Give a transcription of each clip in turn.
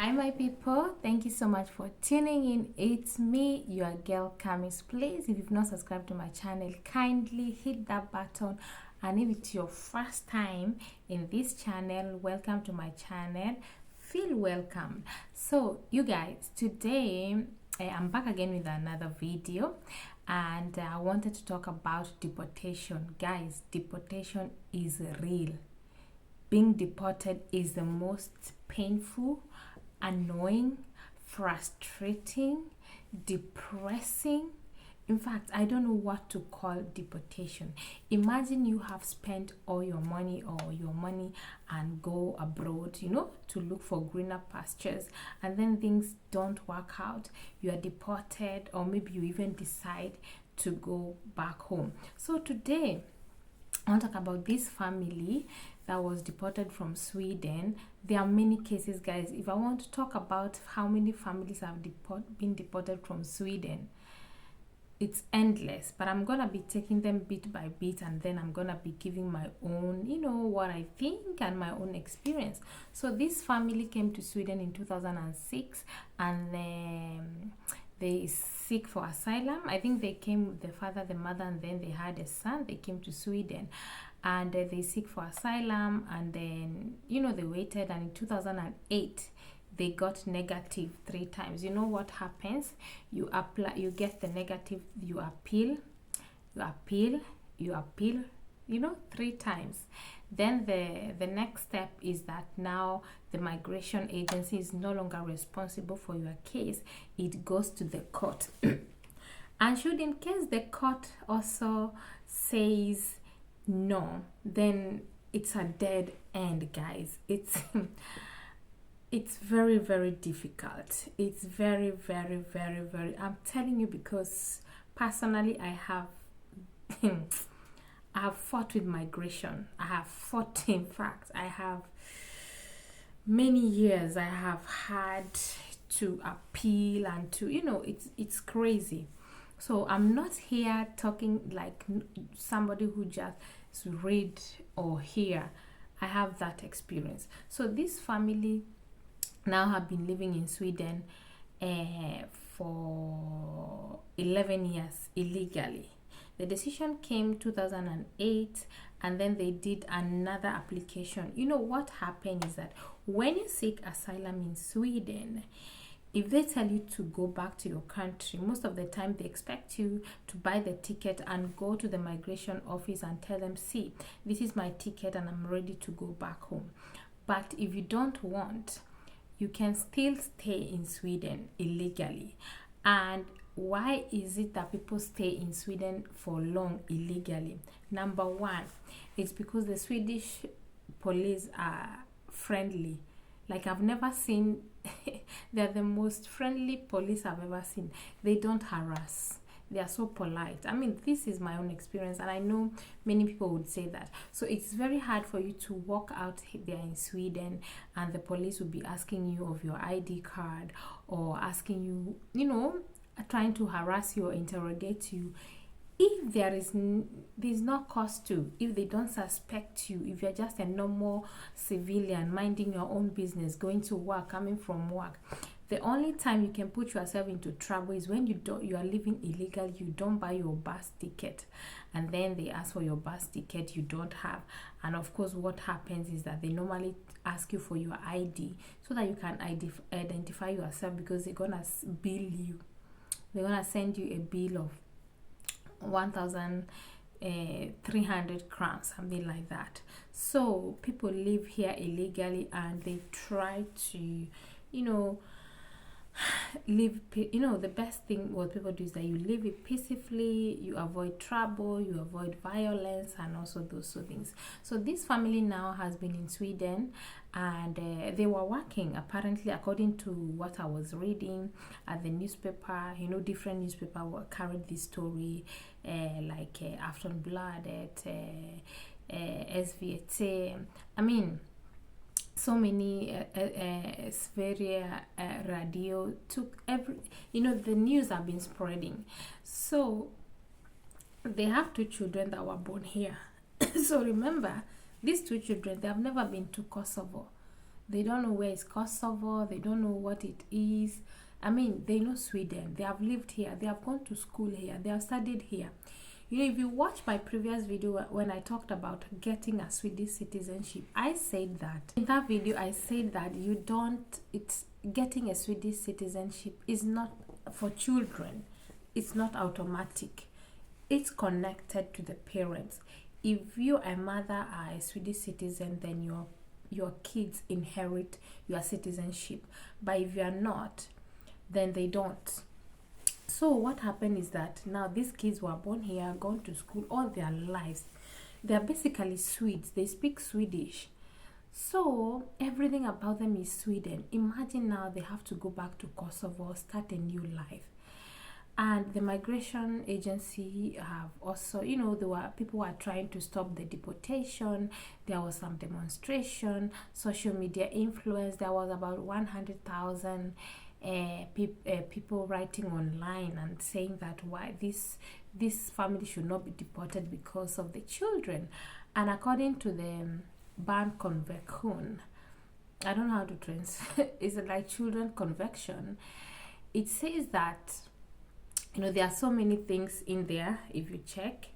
Hi, my people. Thank you so much for tuning in. It's me, your girl Camis. Please, if you've not subscribed to my channel, kindly hit that button. And if it's your first time in this channel, welcome to my channel. Feel welcome. So, you guys, today I'm back again with another video, and I wanted to talk about deportation. Guys, deportation is real. Being deported is the most painful, annoying, frustrating, depressing. In fact, I don't know what to call deportation. Imagine you have spent all your money and go abroad, to look for greener pastures, and then things don't work out. You are deported, or maybe you even decide to go back home. So today, I want to talk about this family that was deported from Sweden. There are many cases, guys. If I want to talk about how many families have been deported from Sweden, it's endless, but I'm gonna be taking them bit by bit, and then I'm gonna be giving my own, what I think and my own experience. So this family came to Sweden in 2006, and they seek for asylum. I think they came, the father, the mother, and then they had a son. They came to Sweden, and they seek for asylum, and then they waited, and in 2008 they got negative 3 times. You know what happens? You apply, you get the negative, you appeal, 3 times. Then the next step is that now the migration agency is no longer responsible for your case. It goes to the court. And should in case the court also says no, then it's a dead end, guys. It's very, very difficult. It's very, very, very, very, I'm telling you, because personally I have I have fought with migration. I have fought, in fact, I have many years I have had to appeal and to, it's crazy. So I'm not here talking like somebody who just read or hear. I have that experience. So this family now have been living in Sweden for 11 years illegally. The decision came 2008, and then they did another application. What happened is that when you seek asylum in Sweden, if they tell you to go back to your country, most of the time they expect you to buy the ticket and go to the migration office and tell them, see, this is my ticket and I'm ready to go back home. But if you don't want, you can still stay in Sweden illegally. And why is it that people stay in Sweden for long illegally? Number one, it's because the Swedish police are friendly. Like, I've never seen, they're the most friendly police I've ever seen. They don't harass. They are so polite. I mean, this is my own experience, and I know many people would say that. So it's very hard for you to walk out there in Sweden, and the police will be asking you of your ID card, or asking you, trying to harass you or interrogate you. If there's no cost to, if they don't suspect you, if you're just a normal civilian minding your own business, going to work, coming from work, the only time you can put yourself into trouble is when you are living illegal. You don't buy your bus ticket, and then they ask for your bus ticket you don't have. And of course, what happens is that they normally ask you for your ID so that you can identify yourself, because they're gonna bill you. They're gonna send you a bill of 1,300 crowns, something like that. So people live here illegally, and they try to, live. The best thing what people do is that you live it peacefully, you avoid trouble, you avoid violence, and also those things. So this family now has been in Sweden, and they were working, apparently, according to what I was reading at the newspaper. Different newspaper carried this story, like Aftonbladet, SVT. I mean, so many Sverige radio took every, the news have been spreading. So they have 2 children that were born here. So remember, these 2 children, they have never been to Kosovo. They don't know where is Kosovo. They don't know what it is. I mean, they know Sweden. They have lived here. They have gone to school here. They have studied here. You know, if you watch my previous video when I talked about getting a Swedish citizenship, I said that in that video I said that it's getting a Swedish citizenship is not for children. It's not automatic. It's connected to the parents. If you a mother are a Swedish citizen, then your kids inherit your citizenship. But if you are not, then they don't. So what happened is that now these kids were born here, gone to school all their lives. They are basically Swedes. They speak Swedish. So everything about them is Sweden. Imagine now they have to go back to Kosovo, start a new life. And the migration agency have also, you know, people were trying to stop the deportation. There was some demonstration, social media influence. There was about 100,000 people writing online and saying that why this family should not be deported because of the children. And according to the ban convection, I don't know how to translate. Is it like children convection? It says that, you know, there are so many things in there. If you check,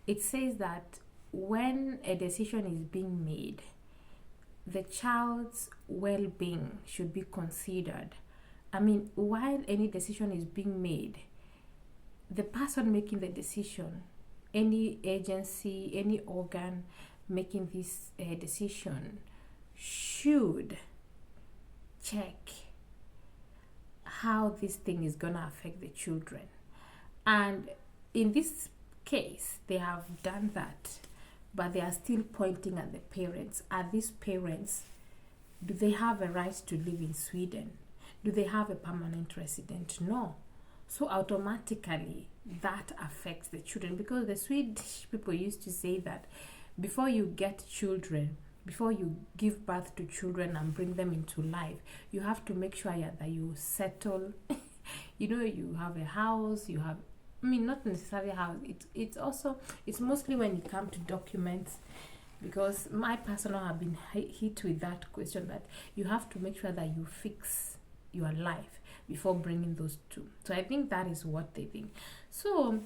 it says that when a decision is being made, the child's well-being should be considered. I mean, while any decision is being made, the person making the decision, any agency, any organ making this decision should check how this thing is going to affect the children. And in this case, they have done that, but they are still pointing at the parents. Are these parents, do they have a right to live in Sweden? Do they have a permanent resident? No. So automatically that affects the children, because the Swedish people used to say that before you get children, before you give birth to children and bring them into life, you have to make sure that you settle. You know, you have a house, you have, I mean, not necessarily a house. It's mostly when it comes to documents, because my personal have been hit with that question that you have to make sure that you fix your life before bringing those two. So I think that is what they think. So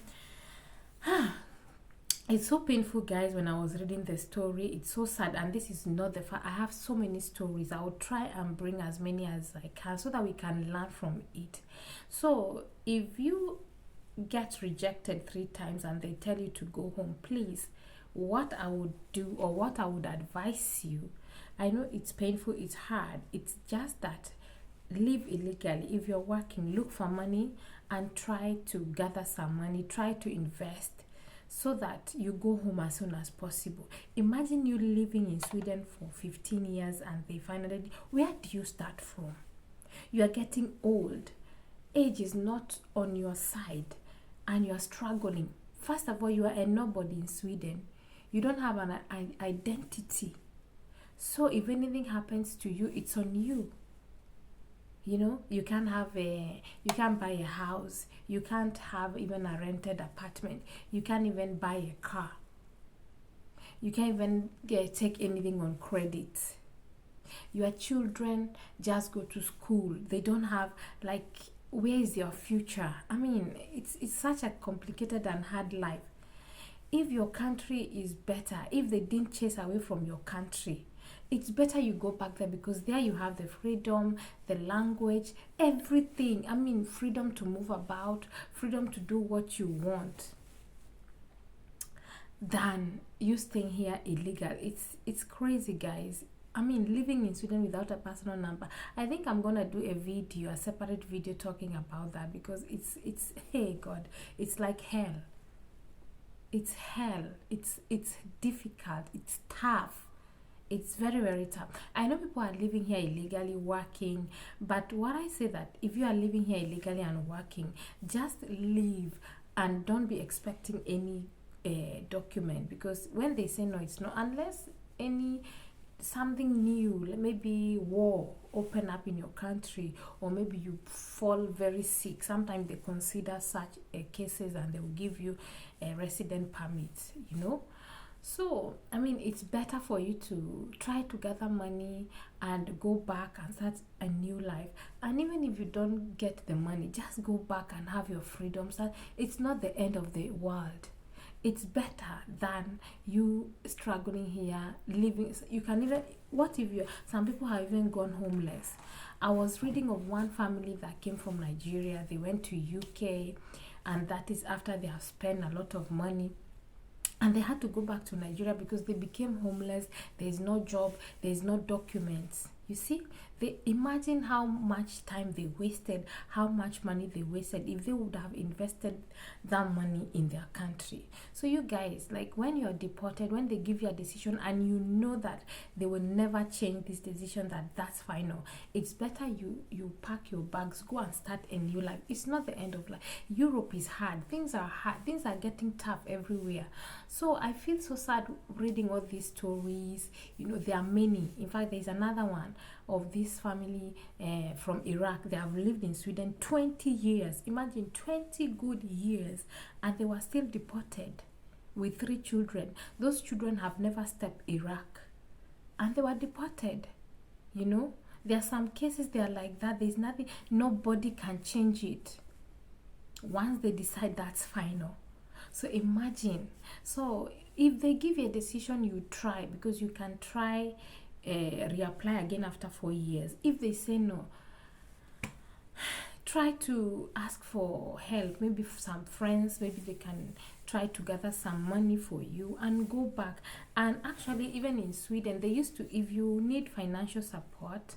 it's so painful, guys. When I was reading the story, it's so sad, and this is not the fact. I have so many stories. I will try and bring as many as I can so that we can learn from it. So if you get rejected 3 times and they tell you to go home, please, what I would do or what I would advise you, I know it's painful, it's hard, it's just that live illegally. If you're working, look for money and try to gather some money, try to invest so that you go home as soon as possible. Imagine you living in Sweden for 15 years and they finally, where do you start from? You are getting old. Age is not on your side and you are struggling. First of all, you are a nobody in Sweden. You don't have an identity. So if anything happens to you, it's on you. You know, you can't buy a house. You can't have even a rented apartment. You can't even buy a car. You can't even take anything on credit. Your children just go to school. They don't have, like, where is your future? I mean, it's such a complicated and hard life. If your country is better, if they didn't chase away from your country, it's better you go back there, because there you have the freedom, the language, everything. I mean, freedom to move about, freedom to do what you want, than you staying here illegal. It's crazy, guys. I mean, living in Sweden without a personal number. I think I'm gonna do a separate video talking about that, because it's hey God, it's like hell. It's hell. It's difficult. It's tough. It's very, very tough. I know people are living here illegally, working, but what I say that if you are living here illegally and working, just leave and don't be expecting any document, because when they say no, it's no, unless something new, maybe war open up in your country, or maybe you fall very sick. Sometimes they consider such cases and they will give you a resident permit, you know. So, I mean, it's better for you to try to gather money and go back and start a new life. And even if you don't get the money, just go back and have your freedom. So it's not the end of the world. It's better than you struggling here, living. You can even, what if you, some people have even gone homeless. I was reading of one family that came from Nigeria. They went to UK, and that is after they have spent a lot of money, and they had to go back to Nigeria because they became homeless. There is no job, there is no documents. You see, they imagine how much time they wasted, how much money they wasted if they would have invested that money in their country. So you guys, like when you're deported, when they give you a decision and you know that they will never change this decision, that's final, it's better you pack your bags, go and start a new life. It's not the end of life. Europe is hard, things are hard, things are getting tough everywhere. So I feel so sad reading all these stories. There are many. In fact, there's another one of this family from Iraq. They have lived in Sweden 20 years. Imagine 20 good years, and they were still deported with 3 children. Those children have never stepped Iraq, and they were deported. There are some cases they are like that. There's nothing, nobody can change it. Once they decide, that's final. So imagine. So if they give you a decision, you try, because you can try reapply again after 4 years. If they say no, try to ask for help. Maybe some friends, maybe they can try to gather some money for you and go back. And actually, even in Sweden, they used to, if you need financial support,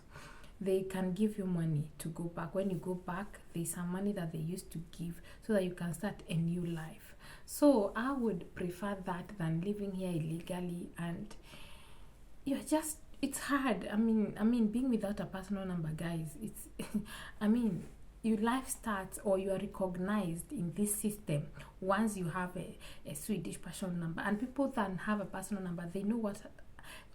they can give you money to go back. When you go back, there's some money that they used to give so that you can start a new life. So I would prefer that than living here illegally, and it's hard. I mean being without a personal number, guys, it's your life starts, or you are recognized in this system once you have a Swedish personal number. And people that have a personal number, they know what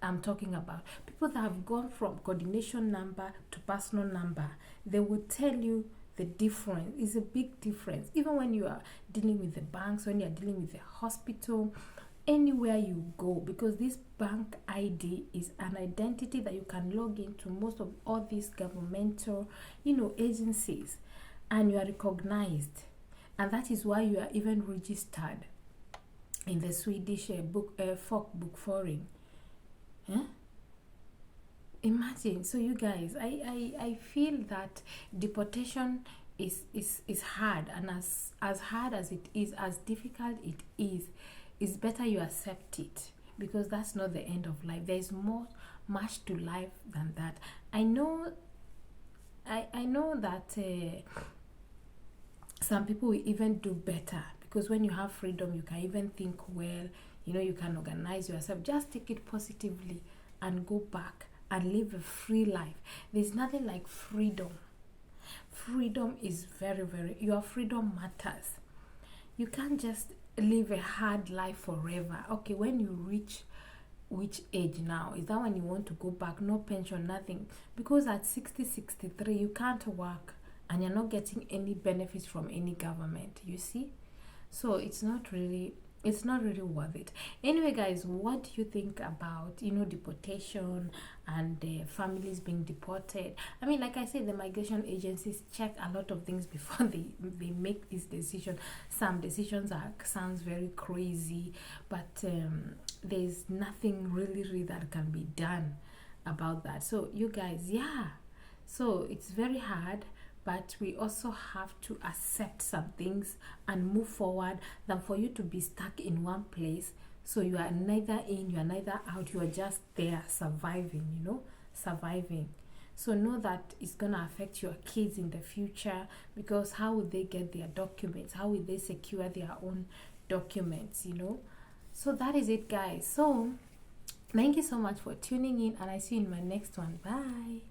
I'm talking about. People that have gone from coordination number to personal number, they will tell you the difference is a big difference. Even when you are dealing with the banks, when you are dealing with the hospital, anywhere you go, because this bank ID is an identity that you can log into most of all these governmental agencies, and you are recognized, and that is why you are even registered in the Swedish folkbokföring. Imagine. So you guys, I feel that deportation is hard, and as hard as it is, as difficult it is, it's better you accept it, because that's not the end of life. There's much to life than that. I know that some people will even do better, because when you have freedom, you can even think well. You can organize yourself. Just take it positively and go back and live a free life. There's nothing like freedom. Freedom is very, very, your freedom matters. You can't just live a hard life forever. Okay, when you reach which age now? Is that when you want to go back? No pension, nothing. Because at 60, 63, you can't work, and you're not getting any benefits from any government, you see? So it's not really worth it. Anyway, guys, what do you think about deportation and families being deported? I mean, like I said, the migration agencies check a lot of things before they make this decision. Some decisions sounds very crazy, but there's nothing really that can be done about that. So you guys, yeah, so it's very hard, but we also have to accept some things and move forward than for you to be stuck in one place. So you are neither in, you are neither out, you are just there surviving. So know that it's gonna affect your kids in the future, because how will they get their documents? How will they secure their own documents? So that is it, guys. So thank you so much for tuning in, and I see you in my next one. Bye.